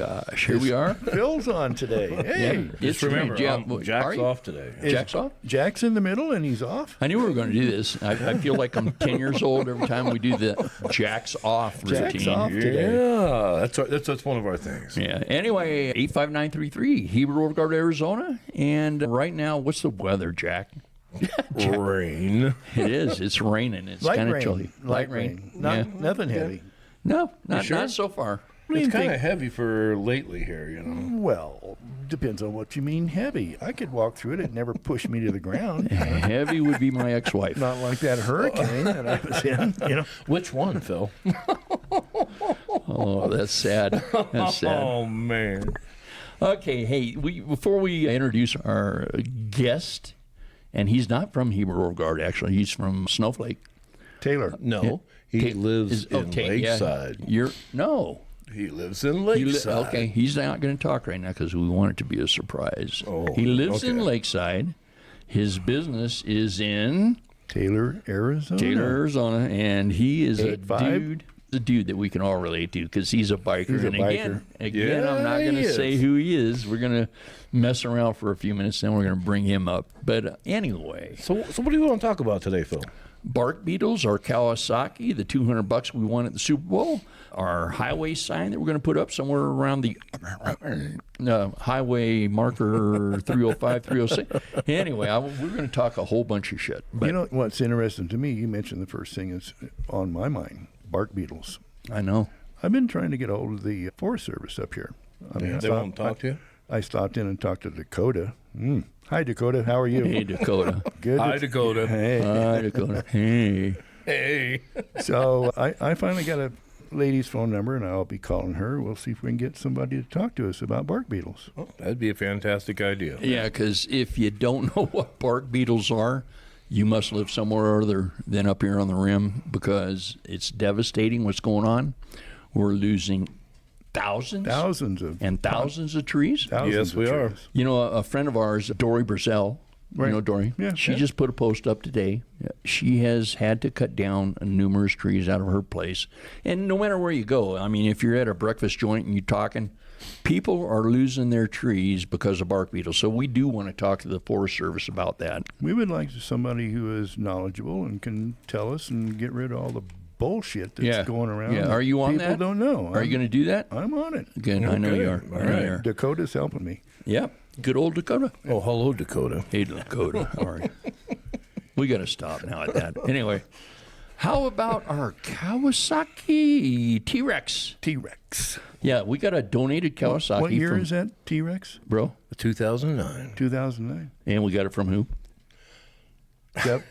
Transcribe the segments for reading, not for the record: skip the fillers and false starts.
gosh, here we are. Phil's on today. Hey, Yeah, Just remember, Jack's off today. Jack's off? Jack's in the middle and he's off. I knew we were going to do this. I feel like I'm 10 years old every time we do the Jack's off routine. Jack's off today. Yeah, that's one of our things. Yeah. Anyway, 85933, Hebrew Overcharge, Arizona. And right now, what's the weather, Jack? Rain. It is. It's raining. It's Light kind of rain. chilly. Light rain. Nothing heavy. No, not sure? so far. It's kind of heavy for lately here, you know. Well, depends on what you mean heavy. I could walk through it. It never pushed me to the ground. Heavy would be my ex-wife. Not like that hurricane that I was in, you know. Which one, Phil? Oh, that's sad. That's sad. Oh, man. Okay, hey, before we introduce our guest, and he's not from Hebrew Overcharge, actually. He's from Snowflake. Taylor. No, he lives in Lakeside. No. He lives in Lakeside. Okay, he's not going to talk right now because we want it to be a surprise. Oh, he lives in okay. Lakeside. His business is in Taylor, Arizona. and he is a 8'5"? dude that we can all relate to because he's a biker. He's a and biker. Again, Yeah, I'm not going he to is. say who he is. We're going to mess around for a few minutes, then we're going to bring him up. But anyway, So what do you want to talk about today, Phil? Bark Beetles, our Kawasaki, the $200 we won at the Super Bowl, our highway sign that we're going to put up somewhere around the highway marker 305, 306. Anyway, we're going to talk a whole bunch of shit. But You know what's interesting to me? You mentioned the first thing that's on my mind, bark beetles. I know. I've been trying to get a hold of the Forest Service up here. I mean, They won't talk to you? I stopped in and talked to Dakota. Hi, Dakota. How are you? Hey, Dakota. Good. Hi, Dakota. Hey. Hi, Dakota. Hey. Hey. So I finally got a lady's phone number, and I'll be calling her. We'll see if we can get somebody to talk to us about bark beetles. Oh, that'd be a fantastic idea. Yeah, because if you don't know what bark beetles are, you must live somewhere other than up here on the rim because it's devastating what's going on. We're losing thousands of trees. Yes, we are. You know, a friend of ours, Dory Brazell, Right. you know Dory? Yeah, She yeah. just put a post up today. She has had to cut down numerous trees out of her place. And no matter where you go, I mean, if you're at a breakfast joint and you're talking, people are losing their trees because of bark beetles. So we do want to talk to the Forest Service about that. We would like somebody who is knowledgeable and can tell us and get rid of all the bullshit that's going around. Yeah. Are you on People that? don't know. Are you going to do that? I'm on it. Good. I know you are. All I know right. you are. Dakota's helping me. Yep. Good old Dakota. Oh, hello, Dakota. Hey, Dakota. All right. We got to stop now at that. Anyway, how about our Kawasaki T-Rex? T-Rex. Yeah, we got a donated Kawasaki. What year from, is that T-Rex? bro? 2009. 2009. And we got it from who?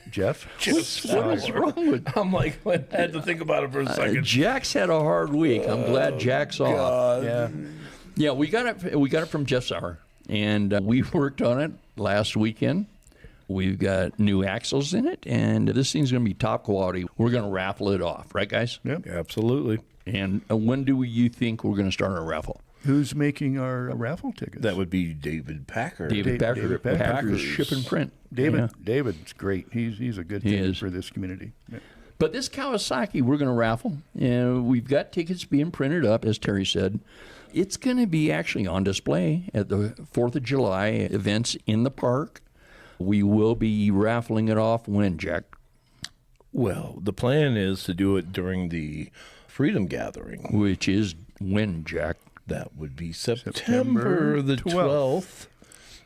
Jeff? What is wrong with I'm like, I had to think about it for a second. Jack's had a hard week. I'm glad Jack's off. Yeah. Yeah, we got it from Jeff Sauer, and we worked on it last weekend. We've got new axles in it, and this thing's going to be top quality. We're going to raffle it off, right, guys? Yep. Absolutely. And when do you think we're going to start our raffle? Who's making our raffle tickets? That would be David Packer. David Packer. David Packer. Packers Ship and Print. David. Yeah. David's great. He's a good He thing is. for this community. Yeah. But this Kawasaki, we're going to raffle. We've got tickets being printed up, as Terry said. It's going to be actually on display at the 4th of July events in the park. We will be raffling it off when, Jack? Well, the plan is to do it during the Freedom Gathering. Which is when, Jack? That would be September the 12th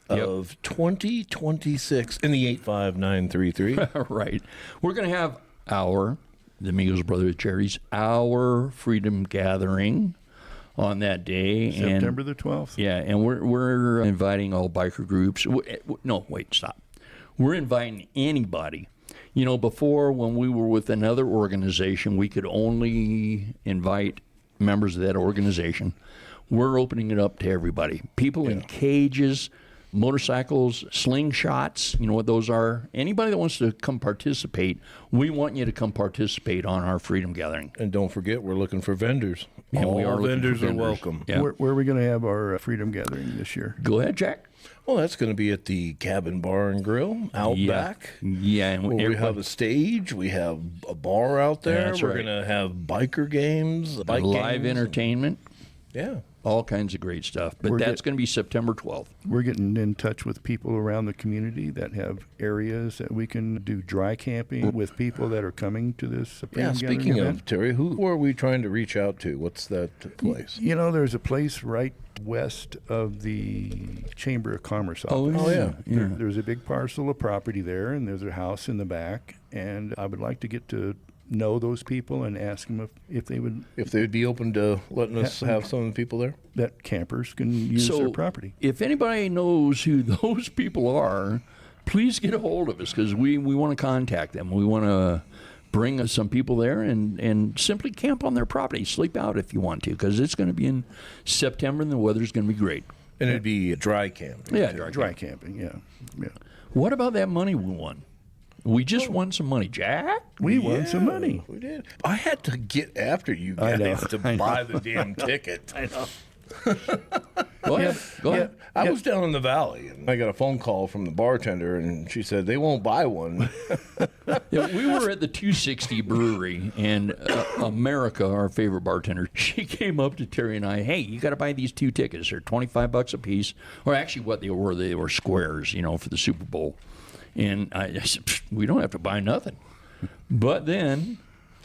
of 2026 in the 85933. Right. We're going to have the Amigos Brotherhood Charities, our Freedom Gathering on that day. September the 12th. Yeah, and we're inviting all biker groups. No, wait, stop. We're inviting anybody. You know, before when we were with another organization, we could only invite members of that organization. We're opening it up to everybody. People in cages, motorcycles, slingshots, you know what those are? Anybody that wants to come participate, we want you to come participate on our Freedom Gathering. And don't forget, we're looking for vendors. And All we are looking vendors for are vendors. welcome. Yeah. Where are we going to have our Freedom Gathering this year? Go ahead, Jack. Well, that's going to be at the Cabin Bar and Grill out back. Yeah, and Where we have a stage, we have a bar out there. That's We're right. going to have biker games, bike live games. entertainment. Yeah. all kinds of great stuff. But that's going to be September 12th. We're getting in touch with people around the community that have areas that we can do dry camping with people that are coming to this Freedom Gathering speaking event. of, Terry, who are we trying to reach out to? What's that place? You know, there's a place right west of the Chamber of Commerce office. Oh, yeah. There's a big parcel of property there, and there's a house in the back. And I would like to get to know those people and ask them if they would be open to letting us have some of the people there. That campers can use their property. If anybody knows who those people are, please get a hold of us, because we want to contact them. We want to bring us some people there and simply camp on their property. Sleep out if you want to, because it's going to be in September and the weather's going to be great. And it'd be dry camping. Yeah, dry camping, yeah. What about that money we won? We just won some money, Jack. We won some money. We did. I had to get after you guys to buy the damn ticket. I know. Go ahead. Go ahead. I was down in the valley, and I got a phone call from the bartender, and she said they won't buy one. Yeah, we were at the 260 Brewery, and America, our favorite bartender, she came up to Terry and I, hey, you got to buy these 2 tickets. They're $25 a piece. Or actually what they were squares, for the Super Bowl. And I said, we don't have to buy nothing. But then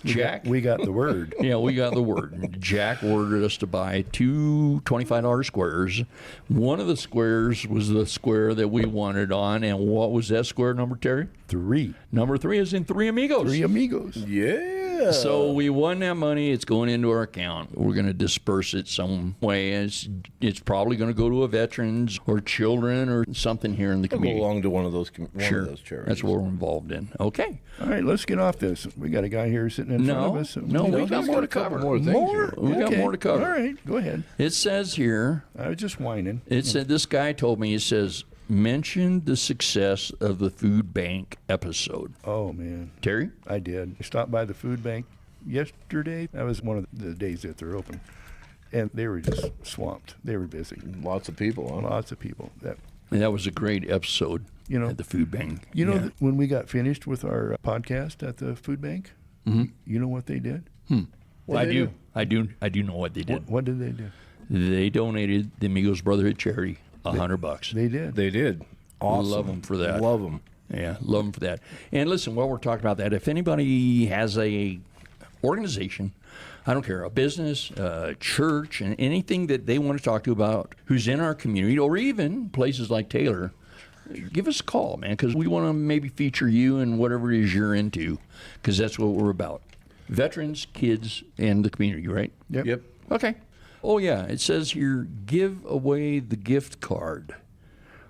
Jack... We got the word. Yeah, we got the word. Jack ordered us to buy 2 $25 squares. One of the squares was the square that we wanted on. And what was that square number, Terry? 3. Number 3 is in 3 Amigos. 3 Amigos. Yeah. So we won that money. It's going into our account. We're going to disperse it some way. It's probably going to go to a veterans or children or something here in the community. Belong to one of those charities. That's what we're involved in. Okay. All right, let's get off this. We got a guy here sitting in front of us. No, we got more to cover. More things here. We got more to cover. All right, go ahead. It says here. I was just whining. It said this guy told me. It says mention the success of the food bank episode. Oh man, Terry, I did. I stopped by the food bank yesterday. That was one of the days that they're open, and they were just swamped. They were busy. Lots of people. Huh? Lots of people. That was a great episode. At the food bank. When we got finished with our podcast at the food bank, you know what they did? I do know what they did. What did they do? They donated the Amigos Brotherhood charity $100. They did. Awesome. Love them for that. Love them. Yeah, love them for that. And listen, while we're talking about that, if anybody has a organization, I don't care, a business, a church, and anything that they want to talk to about who's in our community, or even places like Taylor, give us a call, man, because we want to maybe feature you and whatever it is you're into, because that's what we're about. Veterans, kids, and the community, right? Yep. Okay. Oh, yeah. It says here, give away the gift card.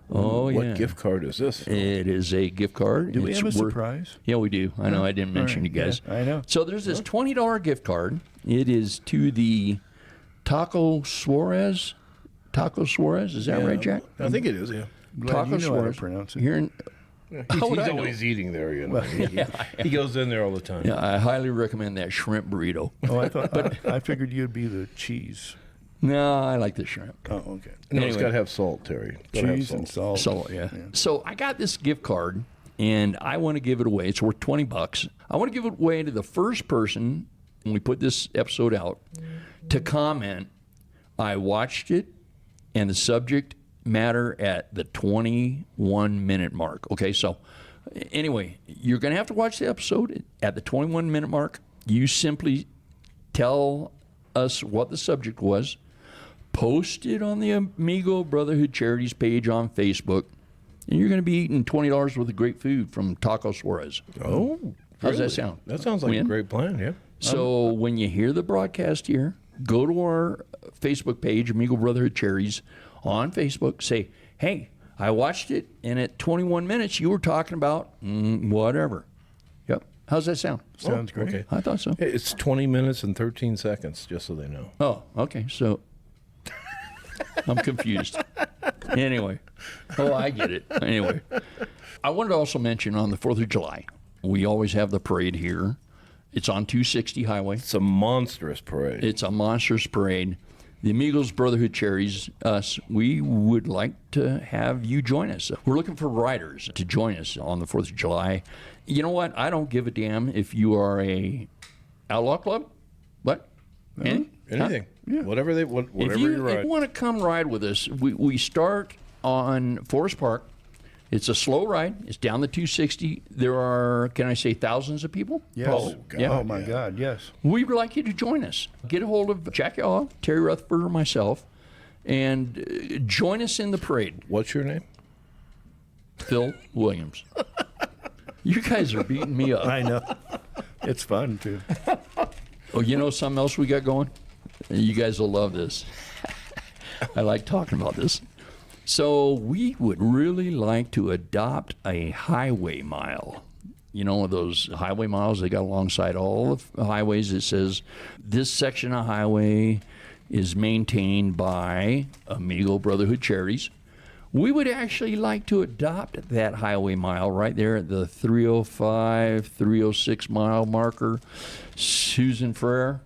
Oh, yeah. What gift card is this? It is a gift card. Do we have a surprise? Yeah, we do. I know. I didn't mention you guys. Yeah, I know. So there's this $20 gift card. It is to the Taco Suarez. Taco Suarez, is that right, Jack? I think it is, yeah. Glad you know how to pronounce it. Here in, He's would I always eating there, He goes in there all the time. yeah, I highly recommend that shrimp burrito. Oh, I thought I figured you'd be the cheese. No, I like the shrimp. Oh, okay. No, it's Anyway. got to have salt, Terry. Gotta have Cheese salt. and salt. So yeah. So I got this gift card, and I want to give it away. It's worth $20. I want to give it away to the first person when we put this episode out to comment. I watched it, and the subject matter at the 21-minute mark. Okay, so anyway, you're going to have to watch the episode at the 21-minute mark. You simply tell us what the subject was, post it on the Amigo Brotherhood Charities page on Facebook, and you're going to be eating $20 worth of great food from Taco Suarez. Oh, How's really? that sound? That sounds like Win? a great plan, yeah. So when you hear the broadcast here, go to our Facebook page, Amigo Brotherhood Charities, on Facebook. Say, hey, I watched it, and at 21 minutes, you were talking about whatever. Yep. How's that sound? Sounds great. Okay. I thought so. It's 20 minutes and 13 seconds, just so they know. Oh, okay. So I'm confused. Anyway. Oh, I get it. Anyway. I wanted to also mention on the 4th of July, we always have the parade here. It's on 260 Highway. It's a monstrous parade. It's a monstrous parade. The Amigos Brotherhood Charities, us, we would like to have you join us. We're looking for riders to join us on the 4th of July. You know what? I don't give a damn if you are a outlaw club. What? Anything. Whatever If you you ride. want to come ride with us, we start on Forest Park. It's a slow ride. It's down the 260. There are, can I say, thousands of people? Yes. Oh, God, Oh, my yeah. God, yes. We would like you to join us. Get a hold of Jack Yaw, Terry Rutherford, or myself, and join us in the parade. What's your name? Phil Williams. You guys are beating me up. I know. It's fun, too. Oh, you know something else we got going? You guys will love this. I like talking about this. So we would really like to adopt a highway mile. You know, those highway miles they got alongside all the highways. It says this section of highway is maintained by Amigos Brotherhood Charities. We would actually like to adopt that highway mile right there at the 305, 306 mile marker. Susan Frere.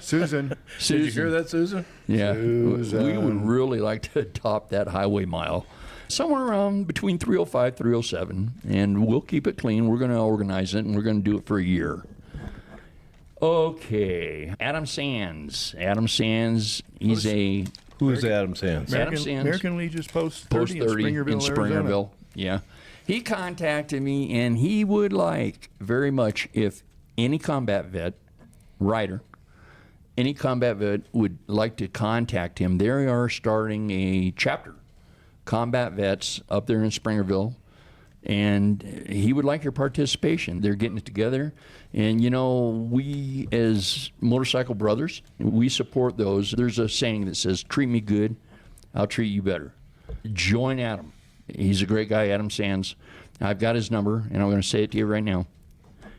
Susan. Did you hear that, Susan? Yeah, Susan. we would really like to adopt that highway mile. Somewhere around between 305, 307, and we'll keep it clean. We're going to organize it, and we're going to do it for a year. Okay, Adam Sands. Adam Sands, he's a Who is Adam Sands? Adam Sands. American Legion's Post 30, Post 30 in Springerville, in Springerville. Arizona. Yeah. He contacted me, and he would like very much if any combat vet, rider, any combat vet would like to contact him. They are starting a chapter, combat vets, up there in Springerville, and he would like your participation. They're getting it together. And, you know, we as motorcycle brothers, we support those. There's a saying that says, treat me good, I'll treat you better. Join Adam. He's a great guy, Adam Sands. I've got his number, and I'm going to say it to you right now.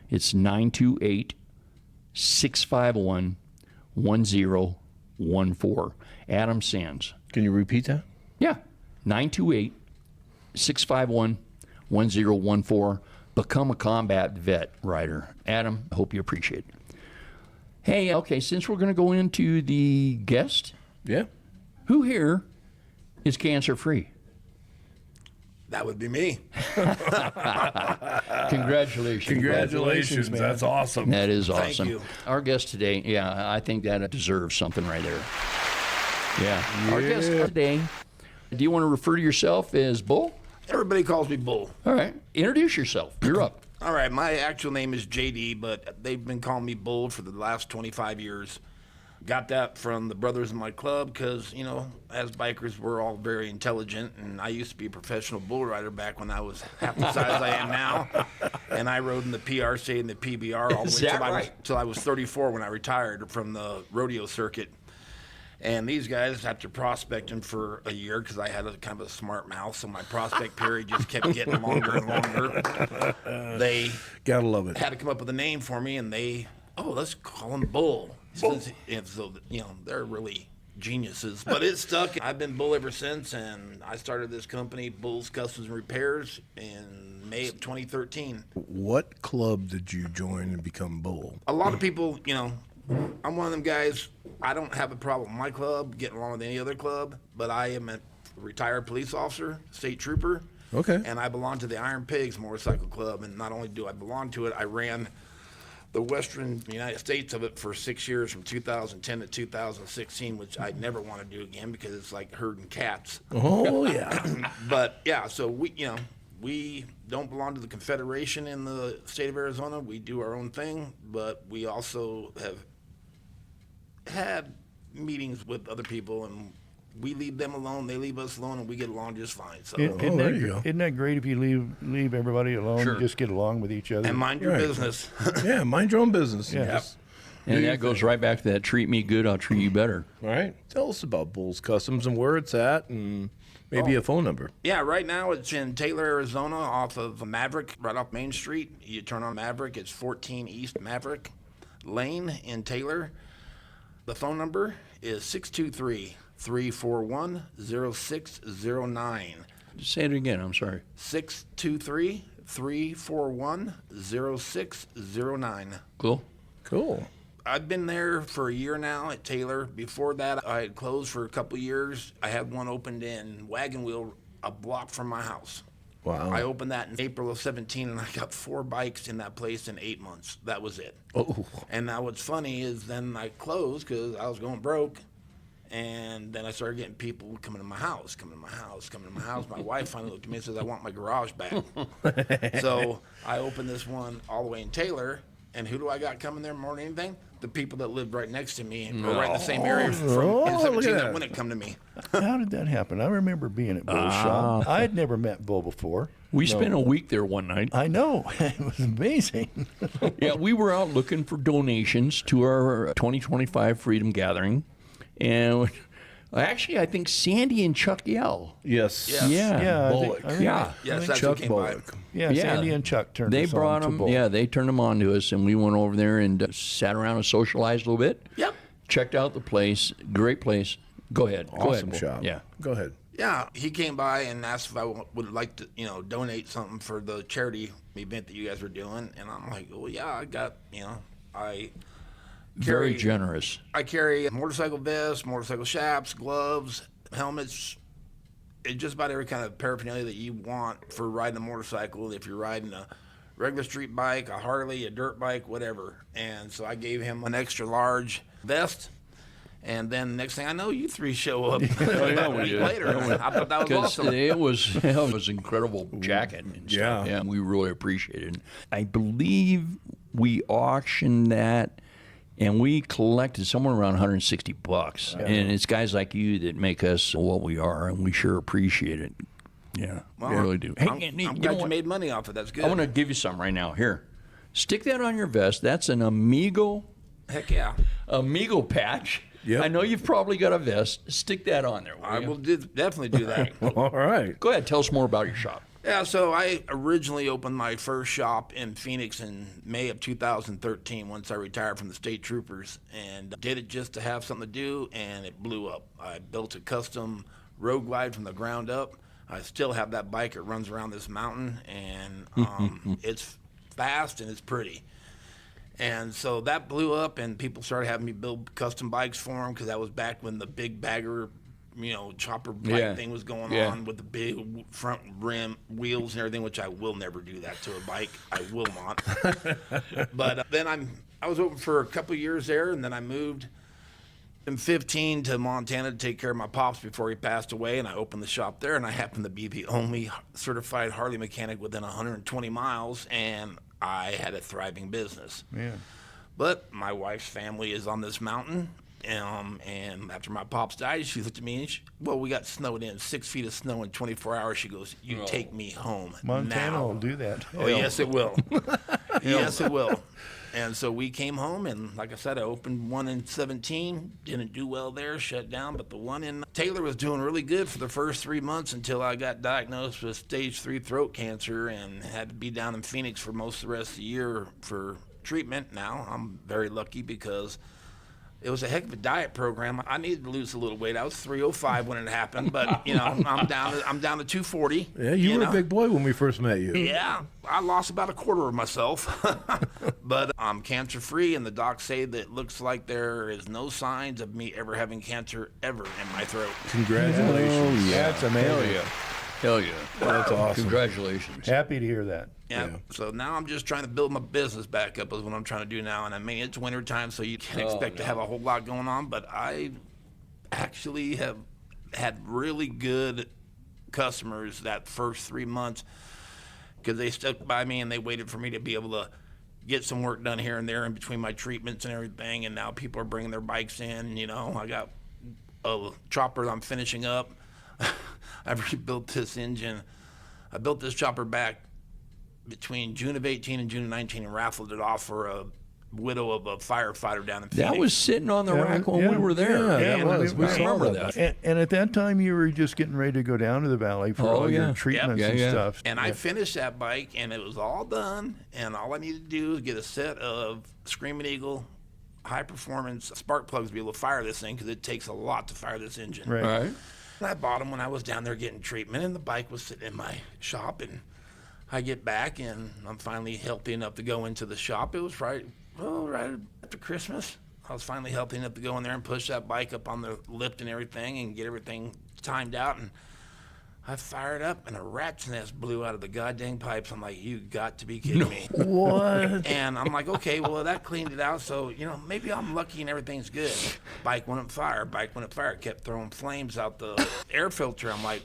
It's 928-651-1014. Adam Sands. Can you repeat that? Yeah, 928-651-1014. Become a combat vet rider. Adam, I hope you appreciate it. Hey, okay, since we're going to go into the guest, Yeah. who here is cancer-free? That would be me. Congratulations. Congratulations, man. That's awesome. That is Thank awesome. you. Our guest today, yeah, I think that deserves something right there. Yeah. Our guest today, do you want to refer to yourself as Bull? Everybody calls me Bull. All right. Introduce yourself. You're up. All right, my actual name is JD, but they've been calling me Bull for the last 25 years. Got that from the brothers in my club because, you know, as bikers, we're all very intelligent, and I used to be a professional bull rider back when I was half the size I am now, and I rode in the PRC and the PBR all the Is way that till I was 34 when I retired from the rodeo circuit. And these guys, after prospecting for a year, because I had a kind of a smart mouth, so my prospect period just kept getting longer and longer. They Gotta love it. had to come up with a name for me, and let's call him Bull. Since, so, you know, they're really geniuses. But it stuck. I've been Bull ever since, and I started this company, Bull's Customs and Repairs, in May of 2013. What club did you join and become Bull? A lot of people, you know, I'm one of them guys, I don't have a problem with my club, getting along with any other club, but I am a retired police officer, state trooper. Okay. And I belong to the Iron Pigs Motorcycle Club, and not only do I belong to it, I ran the Western United States of it for 6 years, from 2010 to 2016, which I never want to do again because it's like herding cats. Oh, yeah. But yeah, so we don't belong to the Confederation in the state of Arizona. We do our own thing, but we also have had meetings with other people, and we leave them alone, they leave us alone, and we get along just fine. So there you go. Isn't that great if you leave everybody alone Sure. and just get along with each other? and mind your Right. business. Yeah, mind your own business. Yeah. Yes. And that goes right back to that treat me good, I'll treat you better. All right. Tell us about Bull's Customs and where it's at and maybe a phone number. Yeah, right now it's in Taylor, Arizona, off of Maverick, right off Main Street. You turn on Maverick, it's 14 East Maverick Lane in Taylor. The phone number is 623-341-0609. Say it again, I'm sorry. 623-341-0609. Cool. Cool. I've been there for a year now at Taylor. Before that, I had closed for a couple of years. I had one opened in Wagon Wheel, a block from my house. Wow. I opened that in April of 17, and I got 4 bikes in that place in 8 months. That was it. Oh. And now what's funny is then I closed because I was going broke. And then I started getting people coming to my house. My wife finally looked at me and says, I want my garage back. So I opened this one all the way in Taylor. And who do I got coming there more than anything? The people that lived right next to me, or right in the same area from in 17 that wouldn't come to me. How did that happen? I remember being at Bull's shop. I had never met Bull before. We spent a week there one night. I know. It was amazing. Yeah, we were out looking for donations to our 2025 Freedom Gathering. And actually, I think Sandy and Chuck Yell. Yes. Yes. Yeah. Yeah, Bullock. Yeah. Yes, that's Chuck who came by. Bullock. Yeah, Sandy and Chuck turned They us brought on to them. Bull. Yeah, they turned them on to us, and we went over there and sat around and socialized a little bit. Yep. Checked out the place. Great place. Go ahead. Go ahead, Awesome Bull. shop. Yeah. Go ahead. Yeah, he came by and asked if I would like to, donate something for the charity event that you guys were doing. And I'm like, well, yeah, I got, I Very carry- generous. I carry motorcycle vests, motorcycle chaps, gloves, helmets, just about every kind of paraphernalia that you want for riding a motorcycle. If you're riding a regular street bike, a Harley, a dirt bike, whatever. And so I gave him an extra large vest. And then next thing I know, you 3 show up about a week later. I thought that was Because awesome. it was incredible jacket and stuff. Yeah. Yeah, we really appreciated it. I believe we auctioned that, and we collected somewhere around $160. And it's guys like you that make us what we are, and we sure appreciate it. Yeah, we really do. Hey, I'm you know glad you what? made money off it. That's good. I want to give you some right now. Here, stick that on your vest. That's an Amigo Heck yeah. patch. Yep. I know you've probably got a vest. Stick that on there. I you? will definitely do that. All right. Go ahead. Tell us more about your shop. Yeah, so I originally opened my first shop in Phoenix in May of 2013 once I retired from the state troopers, and did it just to have something to do, and it blew up. I built a custom road glide from the ground up. I still have that bike. It runs around this mountain, and it's fast and it's pretty. And so that blew up, and people started having me build custom bikes for them because that was back when the big bagger, chopper bike thing was going on with the big front rim wheels and everything, which I will never do that to a bike. I will not. But then I was open for a couple of years there, and then I moved in 15 to Montana to take care of my pops before he passed away, and I opened the shop there, and I happened to be the only certified Harley mechanic within 120 miles, and I had a thriving business. Yeah. But my wife's family is on this mountain, and after my pops died, she looked at me and we got snowed in, 6 feet of snow in 24 hours. She goes, "You take me home Montana now." will do that. Oh, yes, it will. Yes, it will. And so we came home, and like I said, I opened one in 17, didn't do well there, shut down. But the one in Taylor was doing really good for the first 3 months until I got diagnosed with stage 3 throat cancer and had to be down in Phoenix for most of the rest of the year for treatment. Now I'm very lucky because it was a heck of a diet program. I needed to lose a little weight. I was 305 when it happened, but I'm down to 240. Yeah, you were a big boy when we first met you. Yeah, I lost about a quarter of myself, but I'm cancer free, and the docs say that it looks like there is no signs of me ever having cancer ever in my throat. Congratulations. That's amazing. Hell yeah. That's awesome. Congratulations. Happy to hear that. Yeah. So now I'm just trying to build my business back up is what I'm trying to do now. And I mean, it's winter time, so you can't expect to have a whole lot going on. But I actually have had really good customers that first 3 months because they stuck by me and they waited for me to be able to get some work done here and there in between my treatments and everything. And now people are bringing their bikes in. I got a chopper I'm finishing up. I've rebuilt this engine. I built this chopper back between June of 18 and June of 19 and raffled it off for a widow of a firefighter down in Phoenix. That was sitting on the rack when we were there. Yeah, it was. We We saw remember that. that. And at that time, you were just getting ready to go down to the valley for all yeah. your treatments Yep. and Yeah, yeah. stuff. And I finished that bike, and it was all done. And all I needed to do was get a set of Screaming Eagle high-performance spark plugs to be able to fire this thing because it takes a lot to fire this engine. Right. All right. And I bought them when I was down there getting treatment, and the bike was sitting in my shop. And I get back, and I'm finally healthy enough to go into the shop. It was right after Christmas. I was finally healthy enough to go in there and push that bike up on the lift and everything and get everything timed out. And I fired up, and a rat's nest blew out of the goddamn pipes. I'm like, you got to be kidding me. What? And I'm like, okay, well, that cleaned it out, so, maybe I'm lucky and everything's good. Bike went up fire. It kept throwing flames out the air filter. I'm like,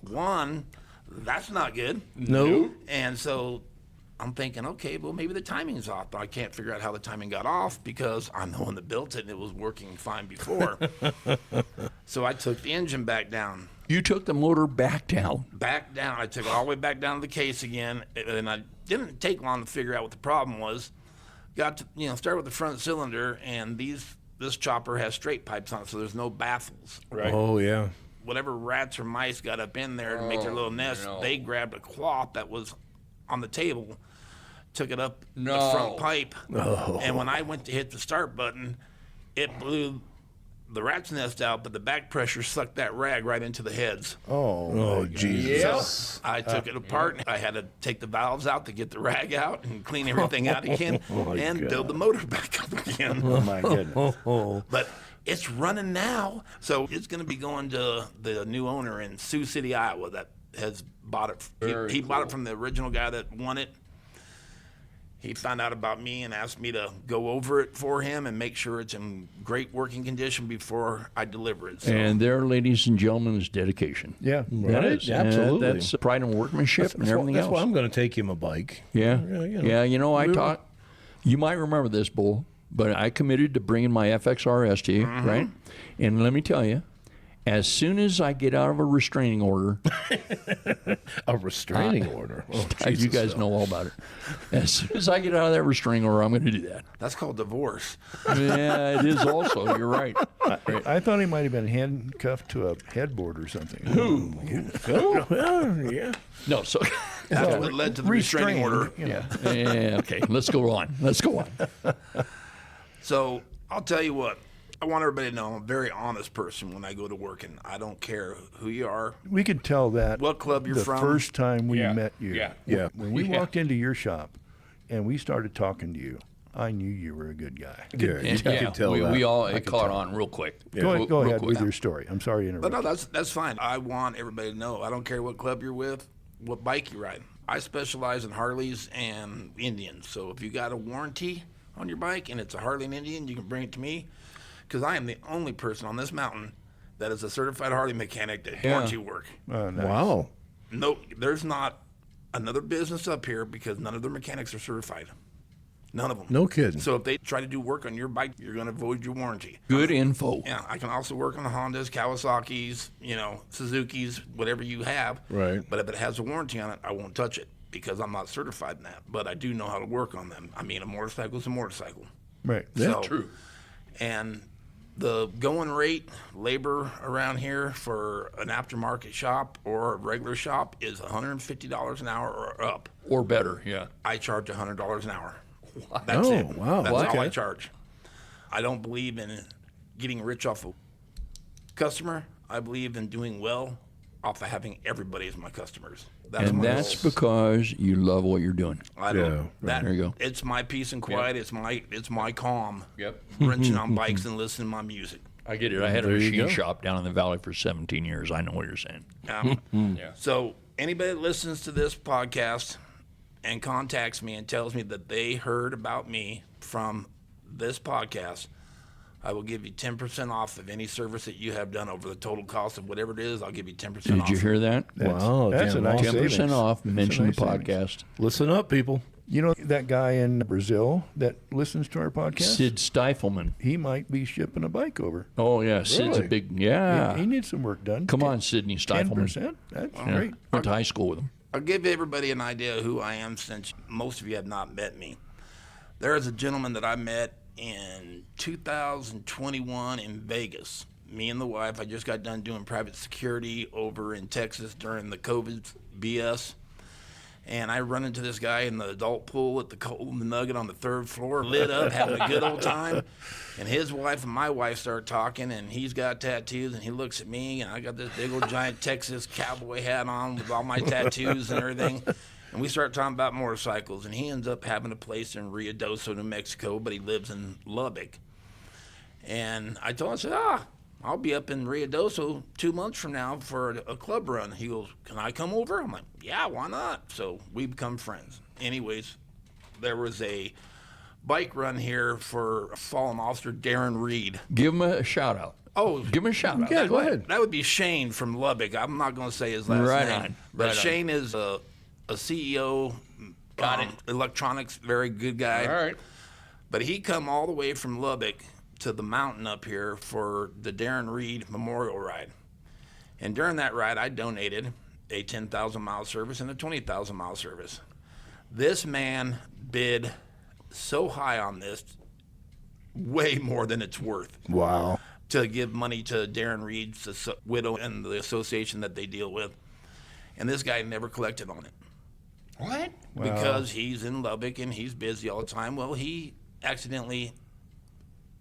one, that's not good. No. And so I'm thinking, okay, well, maybe the timing's off. But I can't figure out how the timing got off because I'm the one that built it, and it was working fine before. So I took the engine back down. You took the motor back down. Back down. I took it all the way back down to the case again, and I didn't take long to figure out what the problem was. Got to, start with the front cylinder, and this chopper has straight pipes on it, so there's no baffles. Right. Oh, yeah. Whatever rats or mice got up in there to make their little nest, they grabbed a cloth that was on the table, took it up the front pipe, and when I went to hit the start button, it blew the rat's nest out, but the back pressure sucked that rag right into the heads. Oh, Jesus. So I took it apart, and I had to take the valves out to get the rag out and clean everything out again and build the motor back up again. Oh, my goodness. But it's running now. So it's going to be going to the new owner in Sioux City, Iowa that has bought it. He bought it from the original guy that won it. He found out about me and asked me to go over it for him and make sure it's in great working condition before I deliver it. So, And there, ladies and gentlemen, is dedication. Yeah. That is. Absolutely. That's pride and workmanship and everything That's else. why I'm going to take him a bike. Yeah. I We were- taught. You might remember this, Bull, but I committed to bringing my FXRS to you, right? And let me tell you, as soon as I get out of a restraining order, A restraining order. Oh, you Jesus, guys know all about it. As soon as I get out of that restraining order, I'm going to do that. that's called divorce. Yeah, it is also. You're right. I thought he might have been handcuffed to a headboard or something. Oh, well, yeah. No, so. That's what led to the restraining order. Yeah. Okay, let's go on. So I'll tell you what. I want everybody to know I'm a very honest person when I go to work, and I don't care who you are, We could tell that what club you're the from. first time we met you. Yeah. When we walked into your shop and we started talking to you, I knew you were a good guy. Yeah, you could tell that. we all caught on real quick. Go Real ahead quick. with your story. I'm sorry to But interrupt. no, that's fine. I want everybody to know I don't care what club you're with, what bike you ride. I specialize in Harleys and Indians. So if you got a warranty on your bike and it's a Harley and Indian, you can bring it to me because I am the only person on this mountain that is a certified Harley mechanic that warranty work. Oh, nice. Wow. No, there's not another business up here because none of their mechanics are certified. None of them. No kidding. So if they try to do work on your bike, you're going to void your warranty. Good info. Yeah, I can also work on the Hondas, Kawasaki's, Suzuki's, whatever you have. Right. But if it has a warranty on it, I won't touch it because I'm not certified in that. But I do know how to work on them. I mean, a motorcycle is a motorcycle. Right. So, True. And the going rate, labor around here for an aftermarket shop or a regular shop is $150 an hour or up. Or better, yeah. I charge $100 an hour. That's Oh, it. wow. That's all I Okay. charge. I don't believe in getting rich off a customer. I believe in doing well off of having everybody as my customers. That's And my that's goal. because you love what you're doing. I don't. Yeah, That, there you go. It's my peace and quiet. It's my calm. Yep. Wrenching on bikes and listening to my music. I get it. I had a There you machine go. shop down in the valley for 17 years. I know what you're saying. Yeah. So anybody that listens to this podcast and contacts me and tells me that they heard about me from this podcast, I will give you 10% off of any service that you have done over the total cost of whatever it is. I'll give you 10% off. Did you hear that? Wow, That's a damn nice awesome. 10% savings. off. That's a Mention nice the savings. podcast. Listen up, people. You know that guy in Brazil that listens to our podcast? Sid Stifelman. He might be shipping a bike over. Oh, yeah. Sid's a Really? big, yeah. He needs some work done. Come on, Sidney Stifelman. 10%? That's Yeah. great. Went to high school with him. I'll give everybody an idea of who I am since most of you have not met me. There is a gentleman that I met in 2021 in Vegas. Me and the wife, I just got done doing private security over in Texas during the COVID BS. And I run into this guy in the adult pool at the Golden Nugget on the 3rd floor, lit up, having a good old time. And his wife and my wife start talking, and he's got tattoos, and he looks at me, and I got this big old giant Texas cowboy hat on with all my tattoos and everything. And we start talking about motorcycles, and he ends up having a place in Ruidoso, New Mexico, but he lives in Lubbock. And I told him, I said, I'll be up in Ruidoso 2 months from now for a club run. He goes, can I come over? I'm like, yeah, why not? So we become friends. Anyways, there was a bike run here for fallen officer Darren Reed. Give him a shout out. Oh, Give him a shout out. Yeah, go ahead. That would be Shane from Lubbock. I'm not going to say his last Right name. on. But Right on. Shane is a CEO. Got it. Electronics, very good guy. All right. But he come all the way from Lubbock to the mountain up here for the Darren Reed Memorial Ride. And during that ride, I donated a 10,000-mile service and a 20,000-mile service. This man bid so high on this, way more than it's worth, Wow. to give money to Darren Reed's widow and the association that they deal with. And this guy never collected on it. What? Because he's in Lubbock and he's busy all the time. Well, he accidentally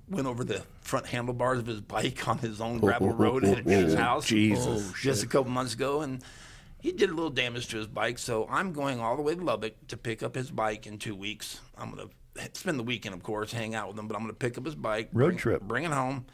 went over the front handlebars of his bike on his own gravel road at his house. Jesus. Just a couple months ago, and he did a little damage to his bike. So I'm going all the way to Lubbock to pick up his bike in 2 weeks. I'm going to spend the weekend, of course, hang out with him, but I'm going to pick up his bike, bring it home,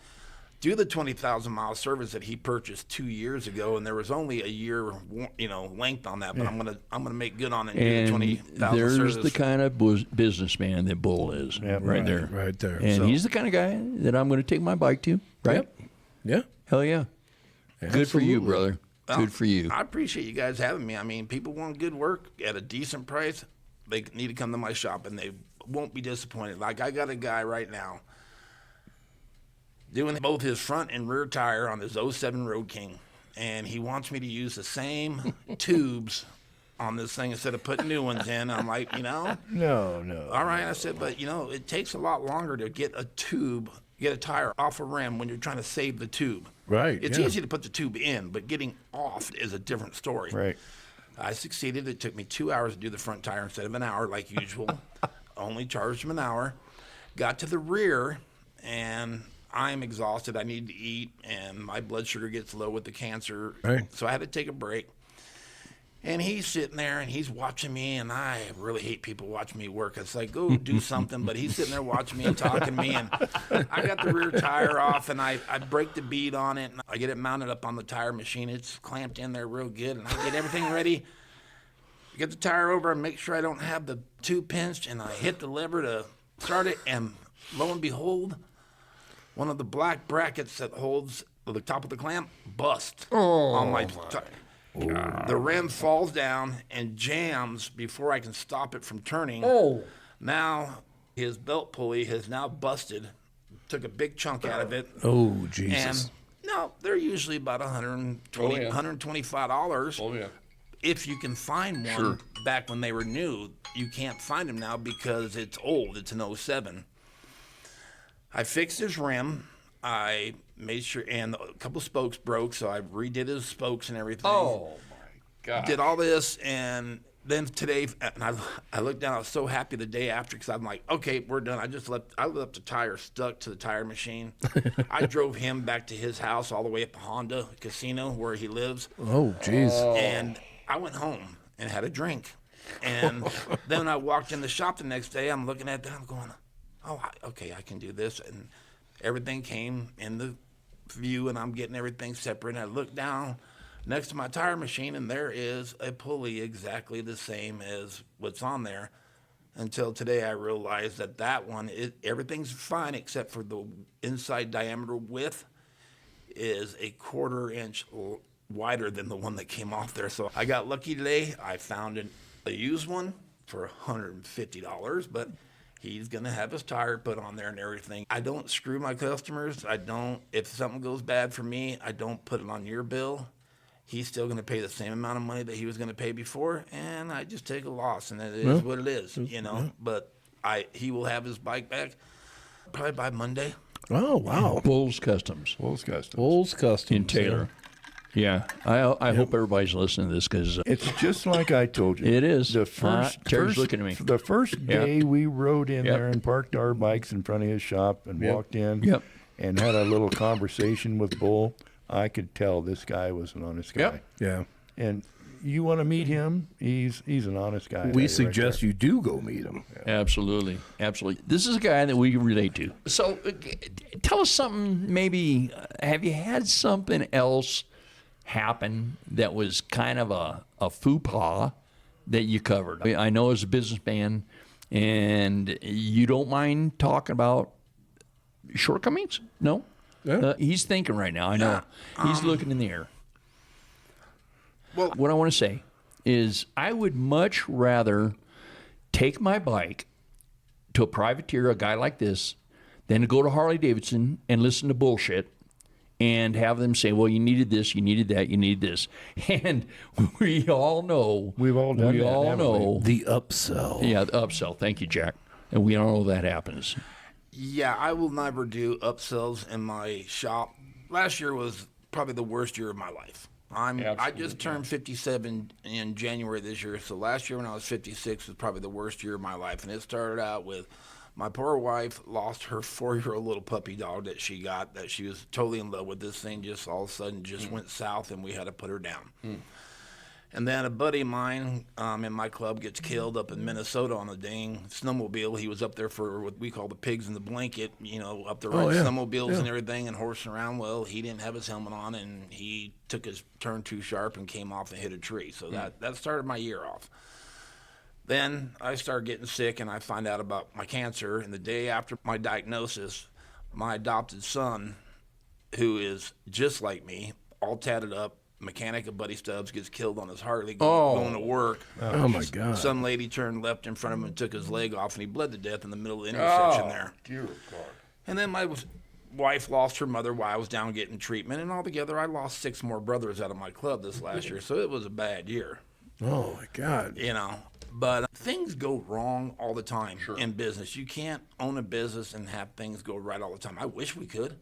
do the 20,000-mile service that he purchased 2 years ago, and there was only a year, length on that. But I'm gonna make good on it and do the And 20,000 there's service. the kind of businessman that Bull is, right there. Right there. And So- he's the kind of guy that I'm going to take my bike to, right? Yep. Yeah. Hell yeah. Good for you, Absolutely. brother. Good for you. I appreciate you guys having me. I mean, people want good work at a decent price. They need to come to my shop, and they won't be disappointed. Like, I got a guy right now doing both his front and rear tire on his 07 Road King, and he wants me to use the same tubes on this thing instead of putting new ones in. I'm like, No. all right. I said, but, it takes a lot longer to get a tire off a rim when you're trying to save the tube. Right, It's yeah. easy to put the tube in, but getting off is a different story. Right. I succeeded. It took me 2 hours to do the front tire instead of an hour, like usual. Only charged him an hour. Got to the rear, and I'm exhausted. I need to eat, and my blood sugar gets low with the cancer. Right. So I had to take a break. And he's sitting there, and he's watching me, and I really hate people watching me work. It's like, go do something, but he's sitting there watching me and talking to me, and I got the rear tire off, and I break the bead on it, and I get it mounted up on the tire machine. It's clamped in there real good, and I get everything ready. Get the tire over and make sure I don't have the tube pinched, and I hit the lever to start it, and lo and behold, one of the black brackets that holds the top of the clamp bust on my tire. The rim falls down and jams before I can stop it from turning. Now his belt pulley has now busted. Took a big chunk out of it. Oh, Jesus. And no, they're usually about $120, $125. Oh, yeah. If you can find one back when they were new. You can't find them now because it's old. It's an 07. I fixed his rim. I made sure, and a couple spokes broke, so I redid his spokes and everything. Oh, my God. Did all this, and then today, and I looked down. I was so happy the day after because I'm like, okay, we're done. I left the tire stuck to the tire machine. I drove him back to his house all the way up to Honda Casino where he lives. Oh, jeez. And I went home and had a drink. And then when I walked in the shop the next day, I'm looking at that. I'm going, okay, I can do this. And everything came in the view, and I'm getting everything separate. And I look down next to my tire machine, and there is a pulley exactly the same as what's on there. Until today, I realized that one, everything's fine except for the inside diameter width is a 1/4 inch wider than the one that came off there. So I got lucky today. I found a used one for $150, but he's going to have his tire put on there and everything. I don't screw my customers. If something goes bad for me, I don't put it on your bill. He's still going to pay the same amount of money that he was going to pay before, and I just take a loss, and it is what it is, But he will have his bike back probably by Monday. Oh, wow. Bull's Customs Bull's Customs. Bull's Customs. in Taylor. Yeah. I hope everybody's listening to this because It's just like I told you. It is. The first, Terry's looking at me. The first Yep. day we rode in Yep. there and parked our bikes in front of his shop and walked in Yep. and had a little conversation with Bull, I could tell this guy was an honest guy. Yep. Yeah. And you want to meet him, he's an honest guy. We suggest you do go meet him. Absolutely. Absolutely. This is a guy that we can relate to. So tell us something, maybe, have you had something else happen that was kind of a faux pas that you covered? I know as a businessman, and you don't mind talking about shortcomings? No? Yeah. He's thinking right now. I know. He's looking in the air. Well, What I want to say is I would much rather take my bike to a privateer, a guy like this, than to go to Harley Davidson and listen to bullshit and have them say, well, you needed this, you needed that, you need this. And we all know. We've all done we that, all haven't know. The upsell. Yeah, the upsell. Thank you, Jack. And we all know that happens. yeah, I will never do upsells in my shop. Last year was probably the worst year of my life. I just turned 57 in January this year, so last year when I was 56 was probably the worst year of my life. And it started out with my poor wife lost her 4-year-old little puppy dog that she got, that she was totally in love with. This thing just all of a sudden just went south, and we had to put her down. And then a buddy of mine in my club gets killed up in Minnesota on a dang snowmobile. He was up there for what we call the pigs in the blanket, up there riding snowmobiles and everything and horsing around. Well, he didn't have his helmet on, and he took his turn too sharp and came off and hit a tree. So that started my year off. Then I started getting sick, and I find out about my cancer. And the day after my diagnosis, my adopted son, who is just like me, all tatted up, mechanic of Buddy Stubbs, gets killed on his Harley going to work. Oh, my God. Some lady turned left in front of him and took his leg off, and he bled to death in the middle of the intersection there. Dear God. And then my wife lost her mother while I was down getting treatment, and altogether I lost 6 more brothers out of my club this last year, so it was a bad year. Oh, my God. But things go wrong all the time in business. You can't own a business and have things go right all the time. I wish we could.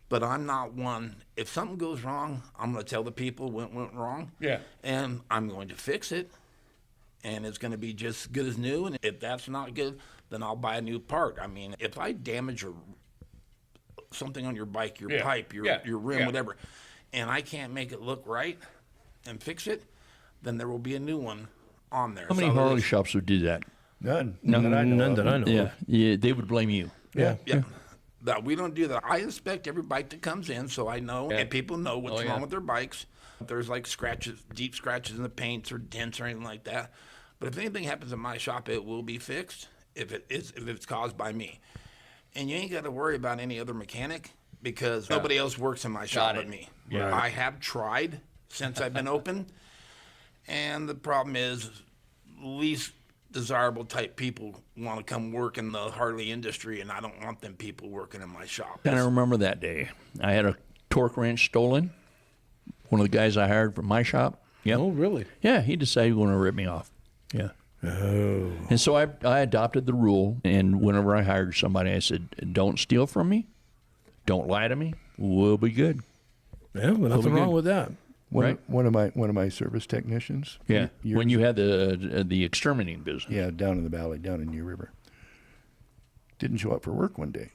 But I'm not one. If something goes wrong, I'm going to tell the people what went wrong. Yeah. And I'm going to fix it. And it's going to be just good as new. And if that's not good, then I'll buy a new part. I mean, if I damage something on your bike, your pipe, your rim, whatever, and I can't make it look right and fix it, then there will be a new one on there. How many Harley shops would do that? None. None that I know of. Yeah, they would blame you. Yeah. That we don't do that. I inspect every bike that comes in, so I know and people know what's wrong with their bikes. If there's like scratches, deep scratches in the paints or dents or anything like that. But if anything happens in my shop, it will be fixed if it's caused by me. And you ain't got to worry about any other mechanic because nobody else works in my shop but me. Yeah. I have tried since I've been open, and the problem is least desirable type people want to come work in the Harley industry, and I don't want them people working in my shop. And I remember that day. I had a torque wrench stolen. One of the guys I hired from my shop. Yep. Oh, really? Yeah, he decided he wanted to rip me off. Yeah. Oh. And so I adopted the rule, and whenever I hired somebody, I said, don't steal from me. Don't lie to me. We'll be good. Yeah, well, nothing wrong with that. Right. One of my service technicians. Yeah, when you had the exterminating business. Yeah, down in the valley, down in New River. Didn't show up for work one day.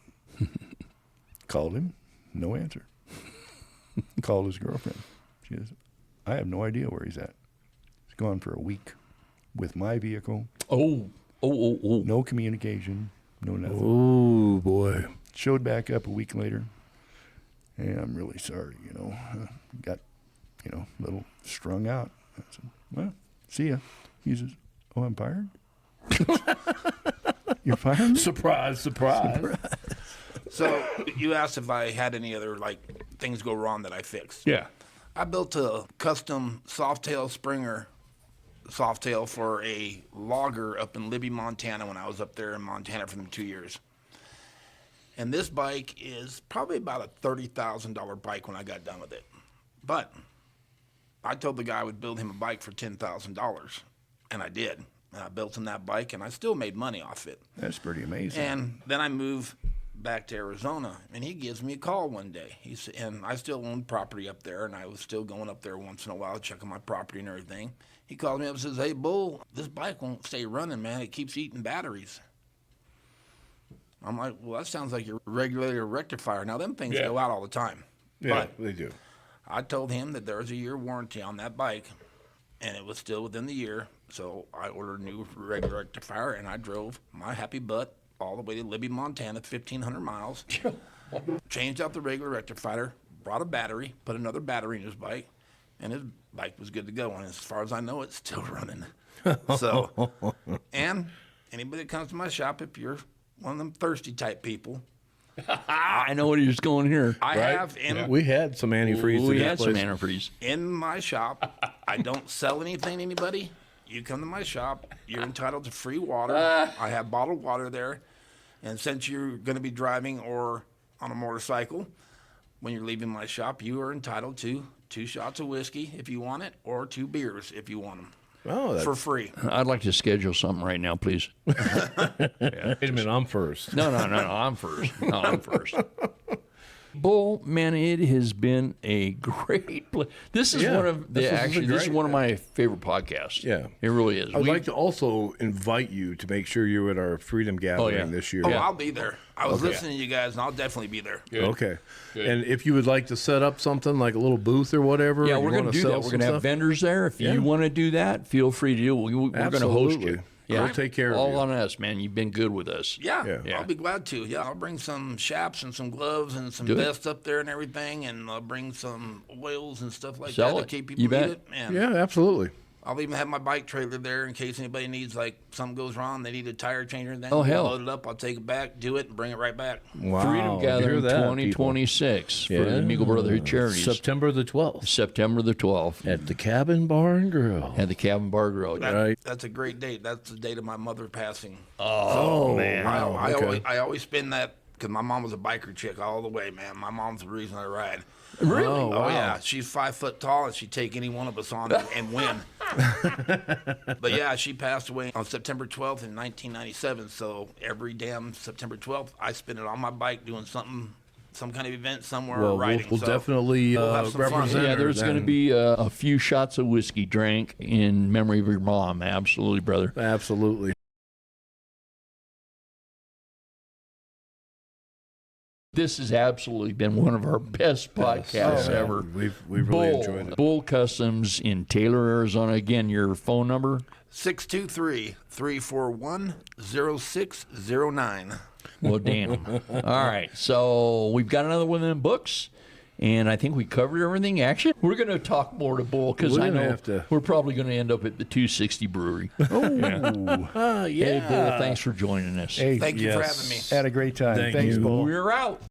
Called him, no answer. Called his girlfriend. She says, I have no idea where he's at. He's gone for a week with my vehicle. Oh. No communication, no nothing. Oh, boy. Showed back up a week later. Hey, I'm really sorry, got, a little strung out. I said, well, see ya. He says, oh, I'm fired? You're fired? Surprise. So you asked if I had any other things go wrong that I fixed. Yeah. I built a custom softail Springer softail for a logger up in Libby, Montana when I was up there in Montana for them 2 years. And this bike is probably about a $30,000 bike when I got done with it. But I told the guy I would build him a bike for $10,000, and I did. And I built him that bike, and I still made money off it. That's pretty amazing. And then I moved back to Arizona, and he gives me a call one day. And I still owned property up there, and I was still going up there once in a while, checking my property and everything. He calls me up and says, hey, Bull, this bike won't stay running, man. It keeps eating batteries. I'm like, well, that sounds like your regulator rectifier. Now, them things go out all the time. Yeah, but they do. I told him that there's a year warranty on that bike, and it was still within the year. So I ordered a new regular rectifier, and I drove my happy butt all the way to Libby, Montana, 1,500 miles. Changed out the regular rectifier, brought a battery, put another battery in his bike, and his bike was good to go. And as far as I know, it's still running. So, and anybody that comes to my shop, if you're one of them thirsty type people, I know what he's going here. I have We had some antifreeze. We in had this some place. antifreeze. in my shop. I don't sell anything to anybody. You come to my shop, you're entitled to free water. I have bottled water there. And since you're going to be driving or on a motorcycle, when you're leaving my shop, you are entitled to 2 shots of whiskey if you want it, or 2 beers if you want them. Oh, that's, For free. I'd like to schedule something right now, please. wait a minute, I'm first. No, I'm first. No, I'm first. Bull, man, it has been a great play. This is Yeah, one of this the is this is great- one of my favorite podcasts. Yeah. it really is. I would like to also invite you to make sure you're at our Freedom Gathering this year. Oh, I'll be there. I was listening to you guys, and I'll definitely be there. Okay. And if you would like to set up something like a little booth or whatever, Yeah, you we're going wanna to do sell that. We're some going to have stuff, vendors there. If Yeah. you want to do that, feel free to do it. We're going to host Absolutely. you. Yeah, We'll take care of all you. on us, man. You've been good with us. Yeah, Yeah. I'll be glad to. Yeah, I'll bring some chaps and some gloves and some Do it. vests up there and everything, and I'll bring some oils and stuff like Sell that it. to keep people You bet. eat it. And Yeah, absolutely. I'll even have my bike trailer there in case anybody needs, like, something goes wrong, they need a tire change or anything. Oh, hell. Load it up, I'll take it back, do it, and bring it right back. Wow. Freedom you hear Gathering that, 2026 people? for the Amigos Brotherhood Charities. September the 12th September the 12th at the Cabin Bar and Grill. at the Cabin Bar Grill. Right. That's a great date. That's the date of my mother passing. Oh, man. I always spend that because my mom was a biker chick all the way, man. My mom's the reason I ride. Really? Oh, wow. Yeah, she's 5 foot tall, and she'd take any one of us on and win. But yeah, she passed away on September 12th in 1997. So every damn September 12th, I spend it on my bike doing something, some kind of event somewhere Well, or riding. we'll So definitely we'll have some fun. represent Yeah, her there's going to then. be a few shots of whiskey drank in memory of your mom. Absolutely, brother. Absolutely. This has absolutely been one of our best podcasts Oh, ever. We've really enjoyed it. Bull Customs in Taylor, Arizona. Again, your phone number? 623-341-0609. Well, damn. All right. So we've got another one of them books, and I think we covered everything. Actually, we're going to talk more to Bull because We're I gonna know have to. we're probably going to end up at the 260 Brewery. Yeah. Hey, Bull, thanks for joining us. Hey, Thank you for Yes. having me. had a great time. Thank Thanks, you. Bull. We're out.